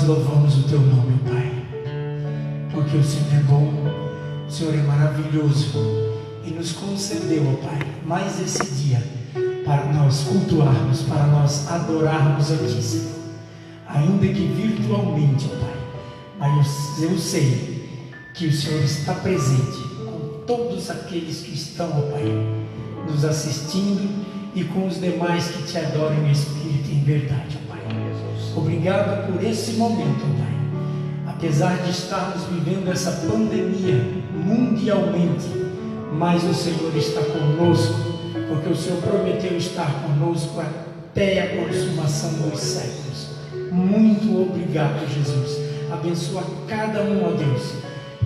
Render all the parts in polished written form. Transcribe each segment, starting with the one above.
nós louvamos o Teu nome, Pai, porque o Senhor é bom, o Senhor é maravilhoso e nos concedeu, ó Pai, mais esse dia para nós cultuarmos, para nós adorarmos a Ti, Senhor, ainda que virtualmente, ó Pai, mas eu sei que o Senhor está presente com todos aqueles que estão, ó Pai, nos assistindo e com os demais que Te adoram em espírito e em verdade, ó Pai. Obrigado por esse momento, ó Pai. Apesar de estarmos vivendo essa pandemia mundialmente, mas o Senhor está conosco, porque o Senhor prometeu estar conosco até a consumação dos séculos. Muito obrigado, Jesus. Abençoa cada um, ó Deus,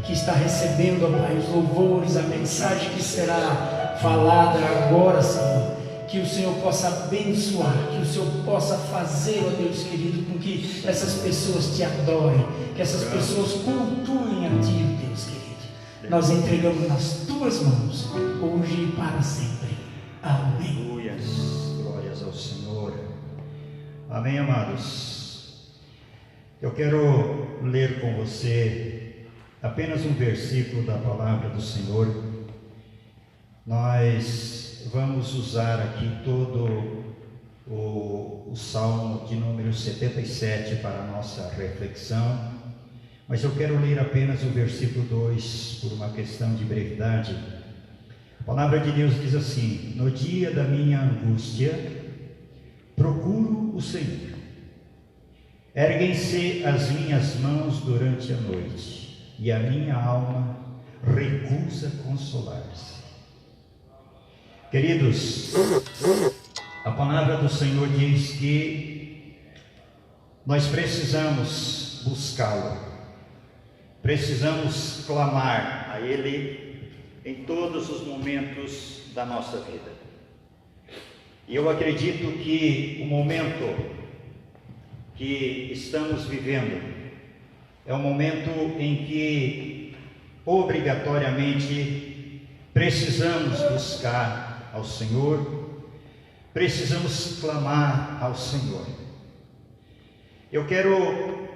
que está recebendo, ó Pai, os louvores, a mensagem que será falada agora, Senhor. Que o Senhor possa abençoar, que o Senhor possa fazer, ó Deus querido, com que essas pessoas Te adorem, que essas pessoas cultuem a Ti, ó Deus querido. Nós entregamos nas Tuas mãos, hoje e para sempre. Amém. Aleluia. Glórias ao Senhor. Amém, amados. Eu quero ler com você apenas um versículo da palavra do Senhor. Nós vamos usar aqui todo o Salmo de número 77 para a nossa reflexão, mas eu quero ler apenas o versículo 2 por uma questão de brevidade. A palavra de Deus diz assim: no dia da minha angústia, procuro o Senhor. Erguem-se as minhas mãos durante a noite, e a minha alma recusa consolar-se. Queridos, a palavra do Senhor diz que nós precisamos buscá-lo, precisamos clamar a Ele em todos os momentos da nossa vida. E eu acredito que o momento que estamos vivendo é um momento em que obrigatoriamente precisamos buscar ao Senhor, precisamos clamar ao Senhor. Eu quero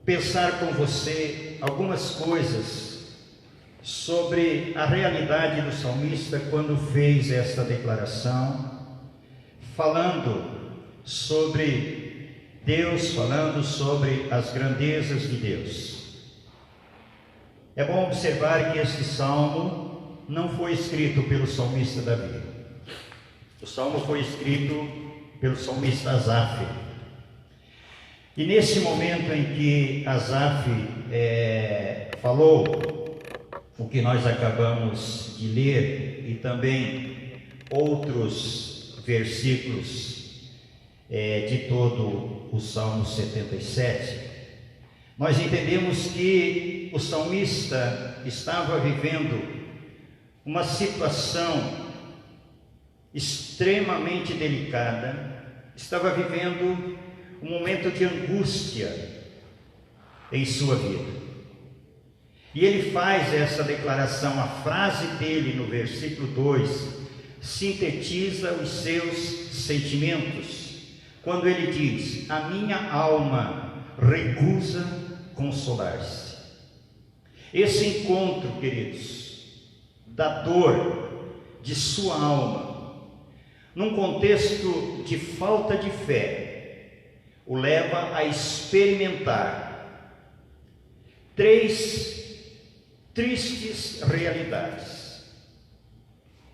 pensar com você algumas coisas sobre a realidade do salmista quando fez esta declaração, falando sobre Deus, falando sobre as grandezas de Deus. É bom observar que este salmo não foi escrito pelo salmista Davi. O salmo foi escrito pelo salmista Asaf. E nesse momento em que Asaf falou o que nós acabamos de ler, e também outros versículos de todo o Salmo 77, nós entendemos que o salmista estava vivendo uma situação extremamente delicada, estava vivendo um momento de angústia em sua vida. E ele faz essa declaração, a frase dele no versículo 2 sintetiza os seus sentimentos, quando ele diz: a minha alma recusa consolar-se. Esse encontro, queridos, da dor de sua alma, num contexto de falta de fé, o leva a experimentar 3 tristes realidades.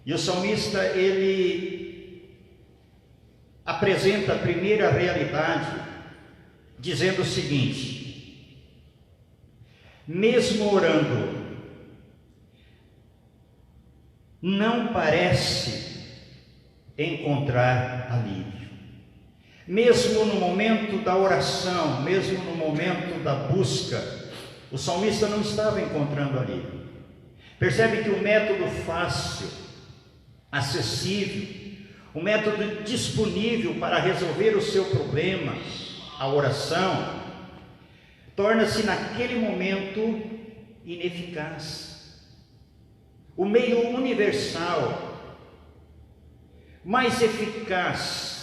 E o salmista, ele apresenta a primeira realidade dizendo o seguinte: mesmo orando, não parece encontrar alívio. Mesmo no momento da oração, mesmo no momento da busca, o salmista não estava encontrando alívio. Percebe que o método fácil, acessível, o método disponível para resolver o seu problema, a oração, torna-se naquele momento ineficaz. O meio universal, mais eficaz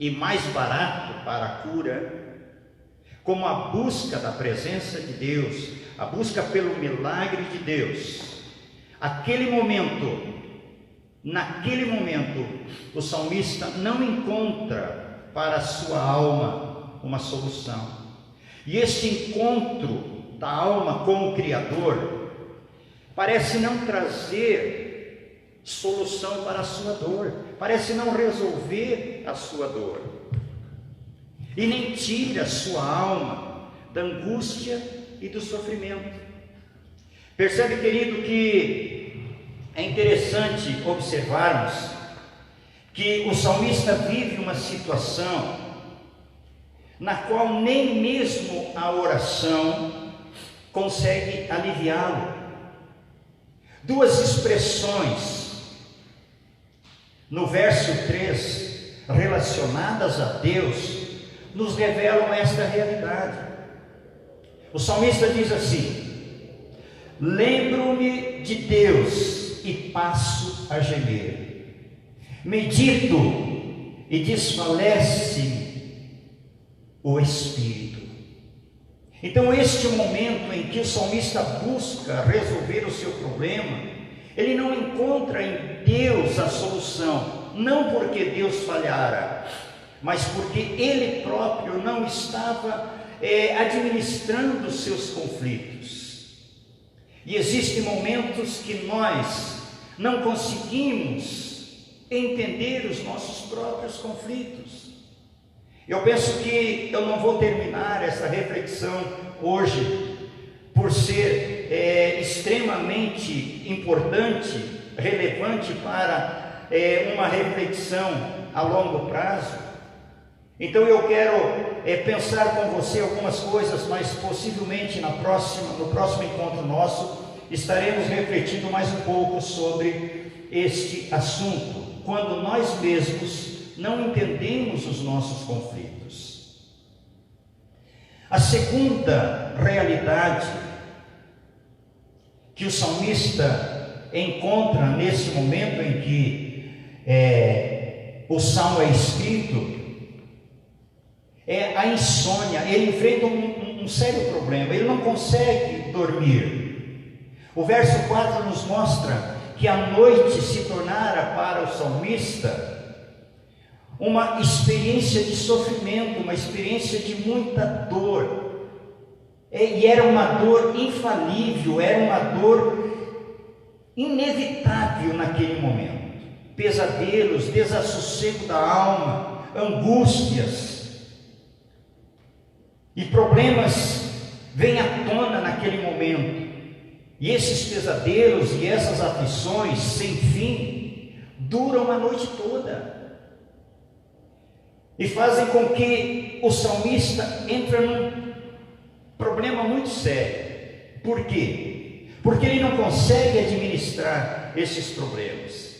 e mais barato para a cura, como a busca da presença de Deus, a busca pelo milagre de Deus. Naquele momento, o salmista não encontra para a sua alma uma solução. E este encontro da alma com o Criador parece não trazer solução para a sua dor, parece não resolver a sua dor, e nem tira a sua alma da angústia e do sofrimento. Percebe, querido, que é interessante observarmos que o salmista vive uma situação na qual nem mesmo a oração consegue aliviá-lo. Duas expressões no verso 3, relacionadas a Deus, nos revelam esta realidade. O salmista diz assim: lembro-me de Deus e passo a gemer, medito e desfalece o espírito. Então, este momento em que o salmista busca resolver o seu problema, ele não encontra em Deus a solução, não porque Deus falhara, mas porque ele próprio não estava administrando os seus conflitos. E existem momentos que nós não conseguimos entender os nossos próprios conflitos. Eu penso que eu não vou terminar essa reflexão hoje, por ser extremamente importante, relevante para uma reflexão a longo prazo. Então eu quero pensar com você algumas coisas, mas possivelmente no próximo encontro nosso estaremos refletindo mais um pouco sobre este assunto, quando nós mesmos não entendemos os nossos conflitos. A segunda realidade que o salmista encontra nesse momento em que o salmo é escrito é a insônia. Ele enfrenta um sério problema, ele não consegue dormir. O verso 4 nos mostra que a noite se tornara para o salmista uma experiência de sofrimento, uma experiência de muita dor, e era uma dor infalível, era uma dor inevitável naquele momento. Pesadelos, desassossego da alma, angústias e problemas vêm à tona naquele momento, e esses pesadelos e essas aflições sem fim duram a noite toda e fazem com que o salmista entre num problema muito sério. Por quê? Porque ele não consegue administrar esses problemas,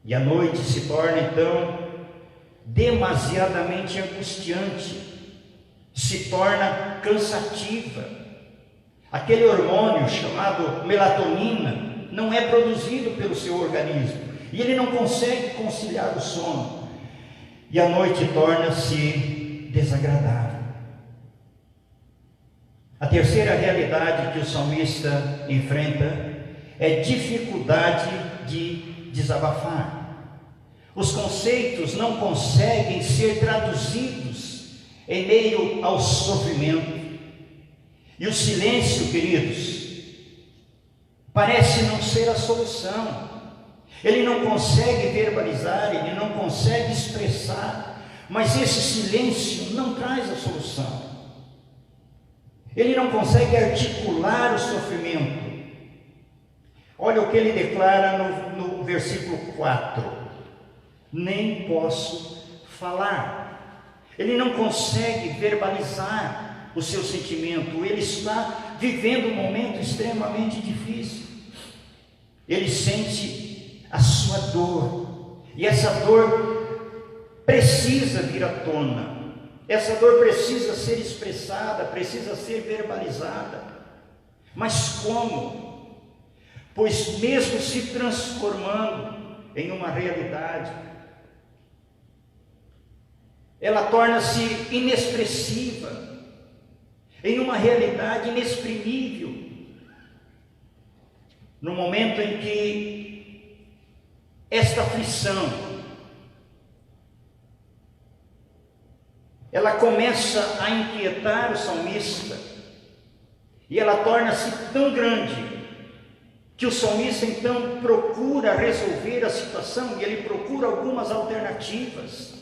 e a noite se torna então demasiadamente angustiante, se torna cansativa. Aquele hormônio chamado melatonina não é produzido pelo seu organismo, e ele não consegue conciliar o sono, e a noite torna-se desagradável. A terceira realidade que o salmista enfrenta é dificuldade de desabafar. Os conceitos não conseguem ser traduzidos em meio ao sofrimento. E o silêncio, queridos, parece não ser a solução. Ele não consegue verbalizar, ele não consegue expressar, mas esse silêncio não traz a solução. Ele não consegue articular o sofrimento. Olha o que ele declara no versículo 4: nem posso falar. Ele não consegue verbalizar o seu sentimento, ele está vivendo um momento extremamente difícil. Ele sente a sua dor, e essa dor precisa vir à tona, essa dor precisa ser expressada, precisa ser verbalizada. Mas como? Pois mesmo se transformando em uma realidade, ela torna-se inexpressiva, em uma realidade inexprimível. No momento em que esta aflição, ela começa a inquietar o salmista, e ela torna-se tão grande, que o salmista então procura resolver a situação, e ele procura algumas alternativas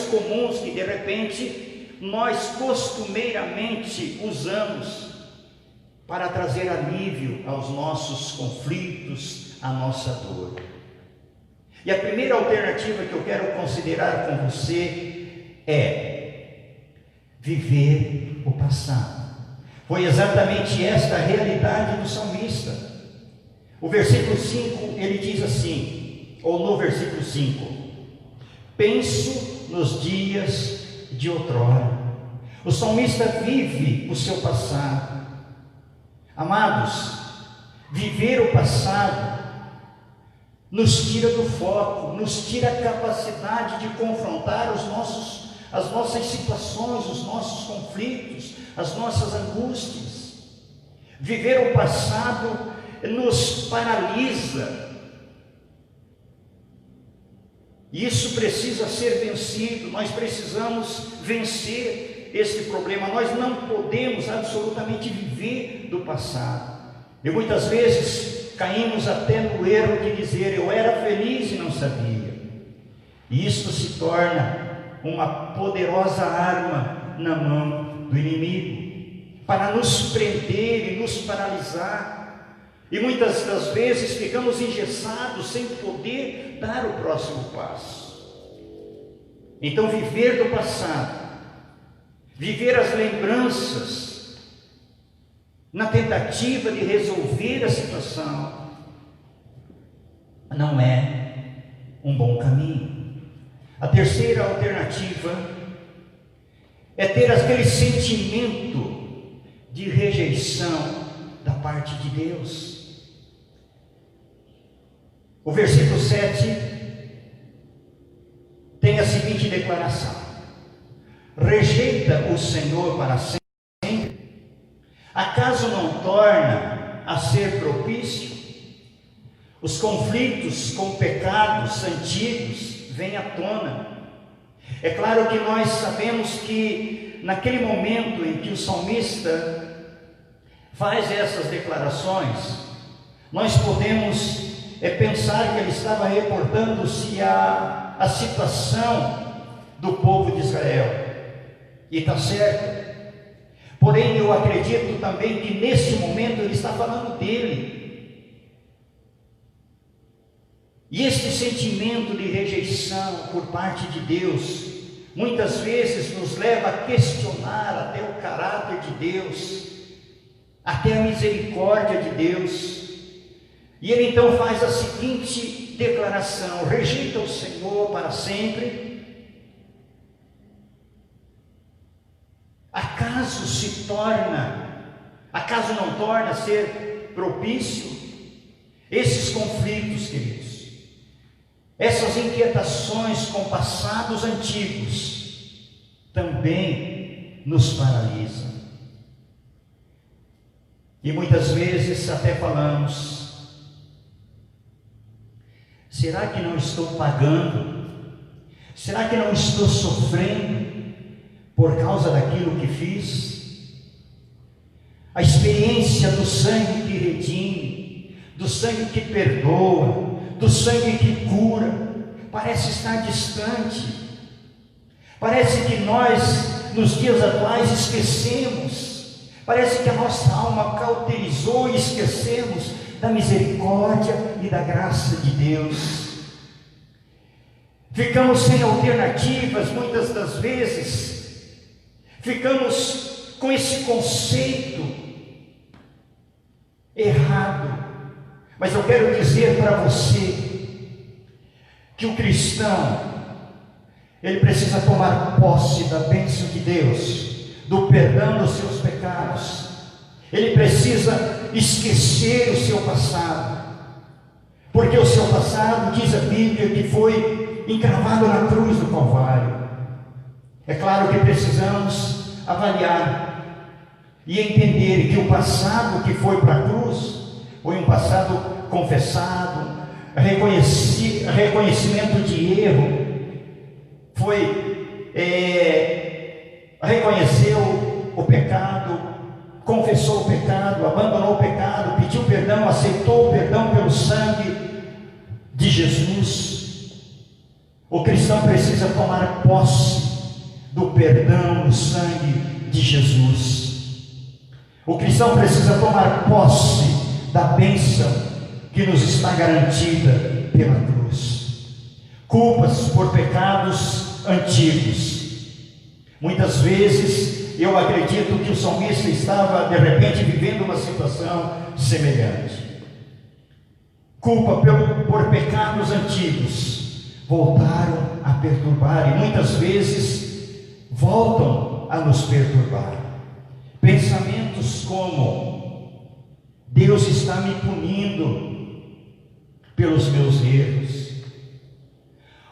comuns que de repente nós costumeiramente usamos para trazer alívio aos nossos conflitos, à nossa dor. E a primeira alternativa que eu quero considerar com você é viver o passado. Foi exatamente esta a realidade do salmista. O versículo 5, ele diz assim, ou no versículo 5: penso nos dias de outrora. O salmista vive o seu passado. Amados, viver o passado nos tira do foco, nos tira a capacidade de confrontar as nossas situações, os nossos conflitos, as nossas angústias. Viver o passado nos paralisa. Isso precisa ser vencido. Nós precisamos vencer esse problema. Nós não podemos absolutamente viver do passado. E muitas vezes caímos até no erro de dizer: eu era feliz e não sabia. E isso se torna uma poderosa arma na mão do inimigo, para nos prender e nos paralisar. E muitas das vezes ficamos engessados, sem poder dar o próximo passo. Então, viver do passado, viver as lembranças, na tentativa de resolver a situação, não é um bom caminho. A terceira alternativa é ter aquele sentimento de rejeição da parte de Deus. O versículo 7 tem a seguinte declaração: rejeita o Senhor para sempre? Acaso não torna a ser propício? Os conflitos com pecados antigos vêm à tona. É claro que nós sabemos que naquele momento em que o salmista faz essas declarações, nós podemos pensar que ele estava reportando-se à situação do povo de Israel, e está certo. Porém, eu acredito também que nesse momento ele está falando dele. E este sentimento de rejeição por parte de Deus muitas vezes nos leva a questionar até o caráter de Deus, até a misericórdia de Deus. E ele então faz a seguinte declaração: rejeita o Senhor para sempre? Acaso não torna a ser propício? Esses conflitos, queridos, essas inquietações com passados antigos, também nos paralisam. E muitas vezes até falamos: será que não estou pagando? Será que não estou sofrendo por causa daquilo que fiz? A experiência do sangue que redime, do sangue que perdoa, do sangue que cura, parece estar distante. Parece que nós, nos dias atuais, esquecemos. Parece que a nossa alma cauterizou e esquecemos da misericórdia e da graça de Deus. Ficamos sem alternativas, muitas das vezes. Ficamos com esse conceito errado. Mas eu quero dizer para você que o cristão, ele precisa tomar posse da bênção de Deus, do perdão dos seus pecados. Ele precisa esquecer o seu passado, porque o seu passado, diz a Bíblia, que foi encravado na cruz do Calvário. É claro que precisamos avaliar e entender que o passado que foi para a cruz foi um passado confessado, reconhecimento de erro, reconheceu o pecado, confessou o pecado, abandonou o pecado, pediu perdão, aceitou o perdão pelo sangue de Jesus. O cristão precisa tomar posse do perdão no sangue de Jesus. O cristão precisa tomar posse da bênção que nos está garantida pela cruz. Culpas por pecados antigos. Muitas vezes eu acredito que o salmista estava de repente vivendo uma situação semelhante. Culpa por pecados antigos voltaram a perturbar e muitas vezes voltam a nos perturbar. Pensamentos como: Deus está me punindo pelos meus erros,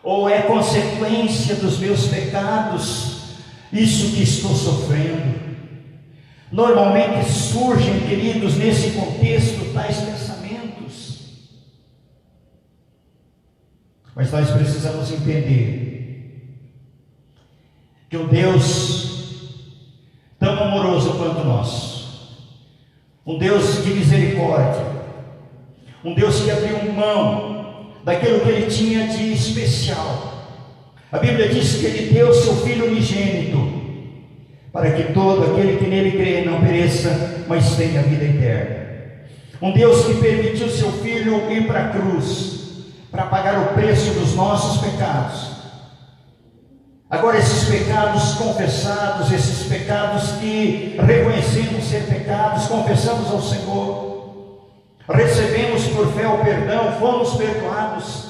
ou é consequência dos meus pecados isso que estou sofrendo. Normalmente surgem, queridos, nesse contexto, tais pensamentos. Mas nós precisamos entender que um Deus tão amoroso quanto nós, um Deus de misericórdia, um Deus que abriu mão daquilo que Ele tinha de especial. A Bíblia diz que Ele deu seu Filho unigênito, para que todo aquele que nele crê não pereça, mas tenha vida eterna. Um Deus que permitiu seu Filho ir para a cruz, para pagar o preço dos nossos pecados. Agora, esses pecados confessados, esses pecados que reconhecemos ser pecados, confessamos ao Senhor, recebemos por fé o perdão, fomos perdoados.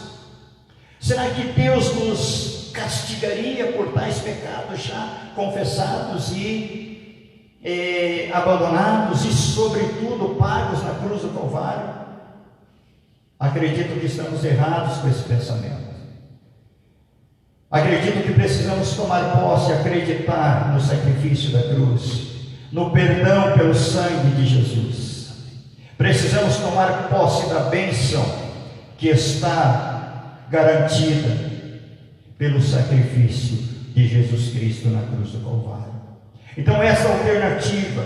Será que Deus nos castigaria por tais pecados já confessados e abandonados e sobretudo pagos na cruz do Calvário? Acredito que estamos errados com esse pensamento. Acredito que precisamos tomar posse, acreditar no sacrifício da cruz, no perdão pelo sangue de Jesus. Precisamos tomar posse da bênção que está garantida pelo sacrifício de Jesus Cristo na cruz do Calvário. Então, essa alternativa,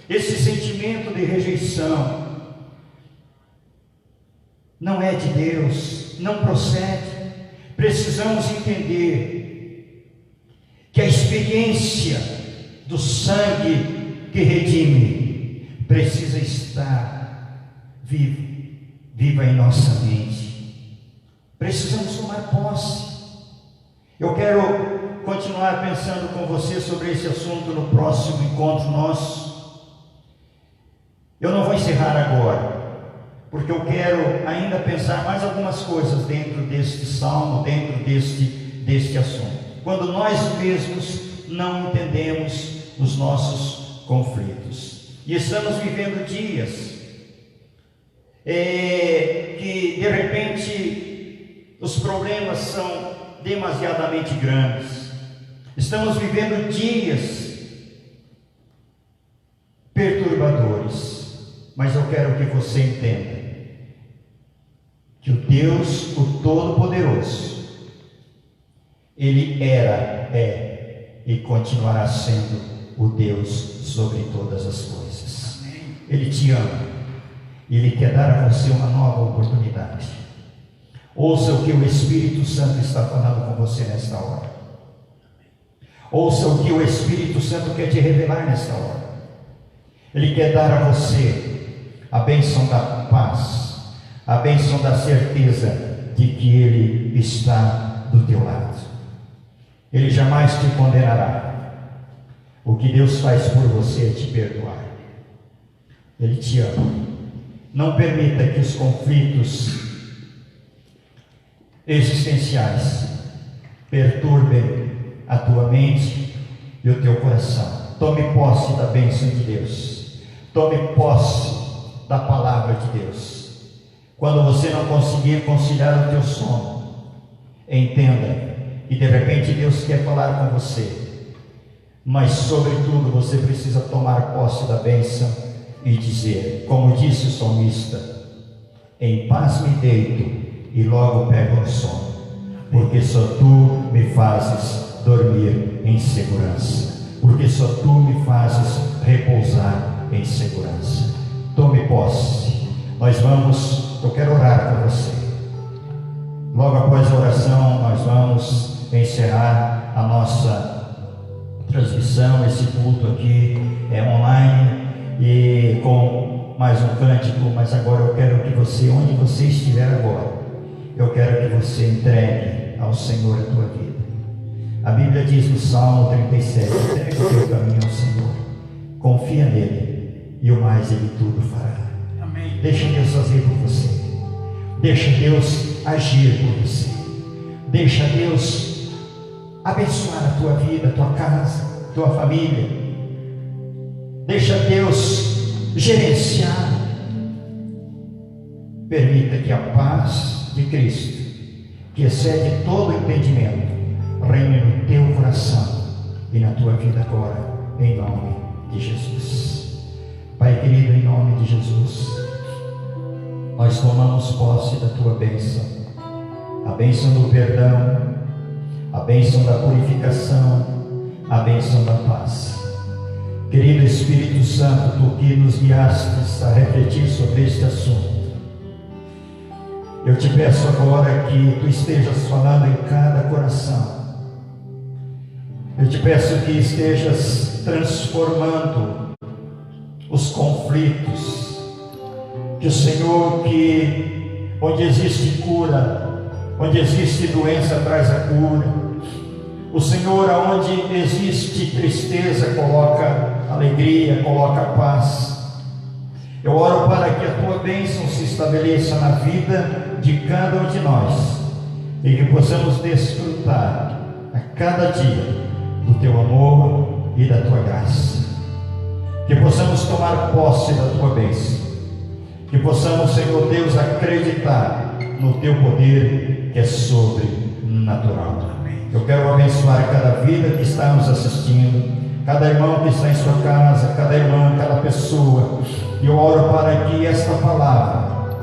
esse sentimento de rejeição, não é de Deus, não procede. Precisamos entender que a experiência do sangue que redime precisa estar viva em nossa mente. Precisamos tomar posse. Eu quero continuar pensando com você sobre esse assunto no próximo encontro nosso. Eu não vou encerrar agora, porque eu quero ainda pensar mais algumas coisas dentro deste salmo, dentro deste assunto. Quando nós mesmos não entendemos os nossos conflitos, e estamos vivendo dias que de repente os problemas são demasiadamente grandes. Estamos vivendo dias perturbadores, mas eu quero que você entenda que o Deus, o Todo-Poderoso, Ele era, é e continuará sendo o Deus sobre todas as coisas. Ele te ama, Ele quer dar a você uma nova oportunidade. Ouça o que o Espírito Santo está falando com você nesta hora. Ouça o que o Espírito Santo quer te revelar nesta hora. Ele quer dar a você a bênção da paz, a bênção da certeza de que Ele está do teu lado. Ele jamais te condenará. O que Deus faz por você é te perdoar. Ele te ama. Não permita que os conflitos existenciais perturbem a tua mente e o teu coração. Tome posse da bênção de Deus. Tome posse da palavra de Deus. Quando você não conseguir conciliar o teu sono, entenda que de repente Deus quer falar com você. mas sobretudo você precisa tomar posse da bênção e dizer, como disse o salmista: em paz me deito e logo pego no sono, porque só tu me fazes dormir em segurança, porque só tu me fazes repousar em segurança. Tome posse. Eu quero orar por você. Logo após a oração, nós vamos encerrar a nossa transmissão. Esse culto aqui é online e com mais um cântico, mas agora eu quero que você, onde você estiver agora, eu quero que você entregue ao Senhor a tua vida. A Bíblia diz no Salmo 37, entrega o teu caminho ao Senhor, confia nele e o mais ele tudo fará. Amém. Deixa Deus fazer por você, deixa Deus agir por você, deixa Deus abençoar a tua vida, a tua casa, a tua família, deixa Deus gerenciar. Permita que a paz de Cristo, que excede todo entendimento, reine no teu coração e na tua vida agora, em nome de Jesus. Pai querido, em nome de Jesus, nós tomamos posse da tua bênção, a bênção do perdão, a bênção da purificação, a bênção da paz. Querido Espírito Santo, tu que nos guiastes a refletir sobre este assunto, eu te peço agora que tu estejas falando em cada coração. Eu te peço que estejas transformando os conflitos. Que o Senhor, que onde existe cura, onde existe doença, traz a cura. O Senhor, aonde existe tristeza, coloca alegria, coloca paz. Eu oro para que a tua bênção se estabeleça na vida de cada um de nós e que possamos desfrutar a cada dia do teu amor e da tua graça, que possamos tomar posse da tua bênção, que possamos, Senhor Deus, acreditar no teu poder que é sobrenatural. Eu quero abençoar cada vida que está nos assistindo, cada irmão que está em sua casa, cada irmã, cada pessoa. E eu oro para que esta palavra,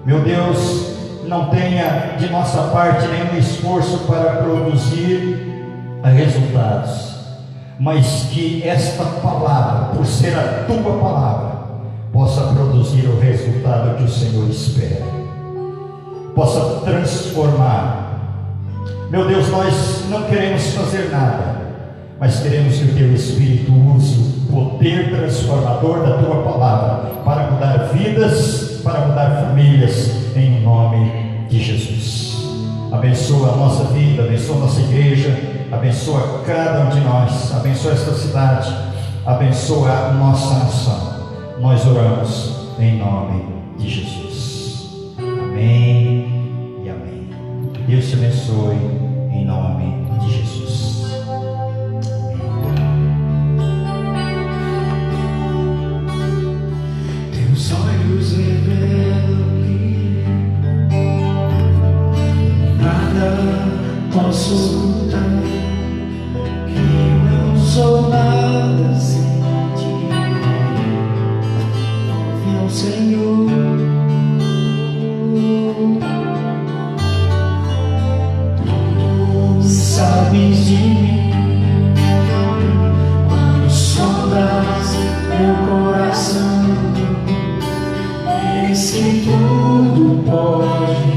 meu Deus, não tenha de nossa parte nenhum esforço para produzir resultados, mas que esta palavra, por ser a tua palavra, possa produzir o resultado que o Senhor espera, possa transformar. Meu Deus, nós não queremos fazer nada, mas queremos que o teu Espírito use o poder transformador da tua palavra para mudar vidas, para mudar famílias, em nome de Jesus. Abençoa a nossa vida, abençoa a nossa igreja, abençoa cada um de nós, abençoa esta cidade, abençoa a nossa nação. Nós oramos em nome de Jesus. Amém e amém. Deus te abençoe em nome de Jesus. Teus olhos revelam-me, nada posso ocultar, que eu não sou nada sem ti. Ouve ao Senhor, tu sabes de mim, quando sondas meu coração, eis que tudo pode.